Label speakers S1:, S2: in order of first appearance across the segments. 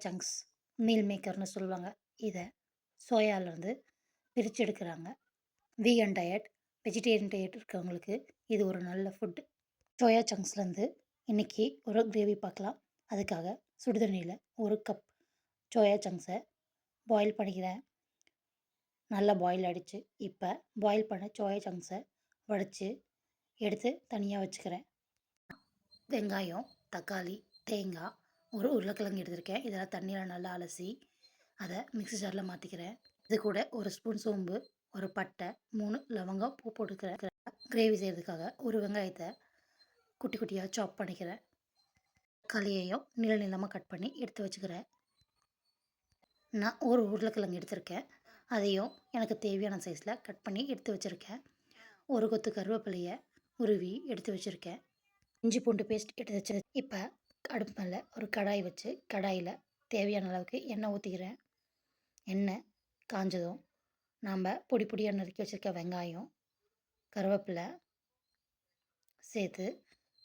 S1: Chunks meal மேக்கர்னு சொல்லுவாங்க. இதை சோயாவிலேருந்து பிரித்து எடுக்கிறாங்க. வீகன் டயட், வெஜிடேரியன் டயட் இருக்கிறவங்களுக்கு இது ஒரு நல்ல ஃபுட்டு. சோயா சங்க்ஸ்லேருந்து இன்றைக்கி ஒரு கிரேவி பார்க்கலாம். அதுக்காக சுடுதண்ணியில் 1 கப் சோயா சங்க்ஸை பாயில் பண்ணிக்கிறேன். நல்லா பாயில் ஆகிடுச்சு. இப்போ பாயில் பண்ண சோயா சங்க்ஸை வடித்து எடுத்து தனியாக வச்சுக்கிறேன். வெங்காயம், தக்காளி, தேங்காய், ஒரு உருளைக்கிழங்கு எடுத்திருக்கேன். இதெல்லாம் தண்ணியில் நல்லா அலசி அதை மிக்ஸி ஜாரில் மாற்றிக்கிறேன். இது கூட 1 ஸ்பூன் சோம்பு, ஒரு பட்டை, 3 லவங்கம், பூ போட்டுக்கிறேன். கிரேவி செய்கிறதுக்காக ஒரு வெங்காயத்தை குட்டி குட்டியாக சாப் பண்ணிக்கிறேன். தக்காளியையும் நீள நீளமாக கட் பண்ணி எடுத்து வச்சுக்கிறேன். நான் ஒரு உருளைக்கிழங்கு எடுத்திருக்கேன். அதையும் எனக்கு தேவையான சைஸில் கட் பண்ணி எடுத்து வச்சுருக்கேன். ஒரு கொத்து கருவேப்பிலையை உருவி எடுத்து வச்சுருக்கேன். இஞ்சி பூண்டு பேஸ்ட் எடுத்து வச்சு இப்போ அடுப்பு மேலே ஒரு கடாய் வச்சு கடாயில் தேவையான அளவுக்கு எண்ணெய் ஊற்றிக்கிறேன். எண்ணெய் காஞ்சதும் நாம் பொடி பொடியாக நறுக்கி வச்சுருக்க வெங்காயம், கருவேப்பிலை சேர்த்து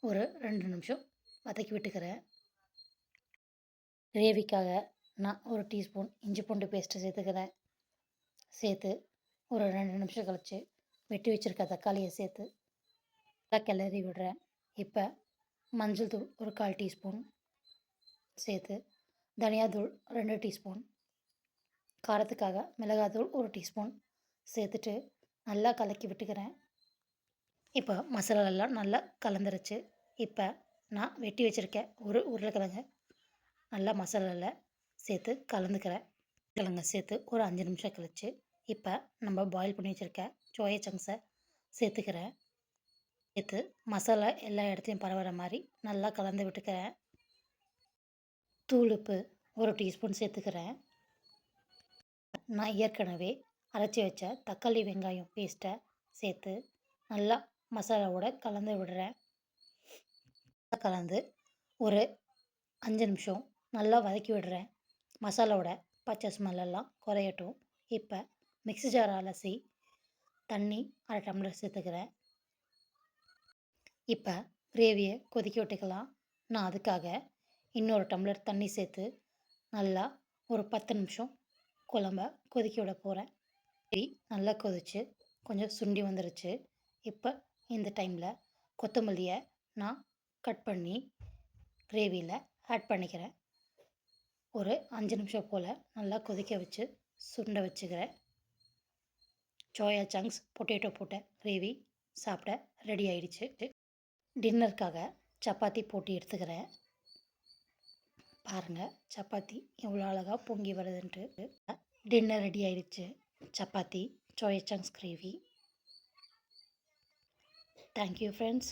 S1: ஒரு 2 நிமிஷம் வதக்கி விட்டுக்கிறேன். கிரேவிக்காக நான் ஒரு டீஸ்பூன் இஞ்சி பூண்டு பேஸ்ட்டு சேர்த்துக்கிறேன். சேர்த்து ஒரு 2 நிமிஷம் கழித்து வெட்டி வச்சுருக்க தக்காளியை சேர்த்து நல்லா கிளறி விடுறேன். இப்போ மஞ்சள் தூள் ஒரு 1/4 டீஸ்பூன் சேர்த்து, தனியாத்தூள் 2 டீஸ்பூன், காரத்துக்காக மிளகாத்தூள் 1 டீஸ்பூன் சேர்த்துட்டு நல்லா கலக்கி விட்டுக்கிறேன். இப்போ மசாலாலாம் நல்லா கலந்துருச்சு. இப்போ நான் வெட்டி வச்சுருக்கேன் ஒரு உருளைக்கிழங்கு நல்லா மசாலாவில் சேர்த்து கலந்துக்கிறேன். கிழங்க சேர்த்து ஒரு 5 நிமிஷம் கழித்து இப்போ நம்ம பாயில் பண்ணி வச்சுருக்க சோயா சங்க்ஸை சேர்த்துக்கிறேன். சேர்த்து மசாலா எல்லா இடத்துலையும் பரவுற மாதிரி நல்லா கலந்து விட்டுக்கிறேன். தூள் உப்பு 1 டீஸ்பூன் சேர்த்துக்கிறேன். நான் ஏற்கனவே அரைச்சி வச்ச தக்காளி வெங்காயம் பேஸ்ட்டை சேர்த்து நல்லா மசாலாவோட கலந்து விடுறேன். கலந்து ஒரு 5 நிமிஷம் நல்லா வதக்கி விடுறேன். மசாலாவோட பச்சை ஸ்மெல்லாம் குறையட்டும். இப்போ மிக்ஸி ஜார் அலசி தண்ணி 1/2 டம்ளர் சேர்த்துக்கிறேன். இப்போ கிரேவியை கொதிக்க விட்டுக்கலாம். நான் அதுக்காக இன்னொரு டம்ளர் தண்ணி சேர்த்து நல்லா ஒரு 10 நிமிஷம் குழம்ப கொதிக்க விட போகிறேன். நல்லா கொதிச்சு கொஞ்சம் சுண்டி வந்துருச்சு. இப்போ இந்த டைமில் கொத்தமல்லியை நான் கட் பண்ணி கிரேவியில் ஆட் பண்ணிக்கிறேன். ஒரு 5 நிமிஷம் போல் நல்லா கொதிக்க வச்சு சுண்ட வச்சுக்கிறேன். சோயா சங்க்ஸ் பொட்டேட்டோ போட்ட கிரேவி சாப்பிட ரெடி ஆயிடுச்சு. டின்னருக்காக சப்பாத்தி போட்டு எடுத்துக்கிறேன். பாருங்கள் சப்பாத்தி எவ்வளோ அழகாக பொங்கி வருதுன்ட்டு. டின்னர் ரெடி ஆயிடுச்சு. Chapati, soya chunks gravy. Thank you friends.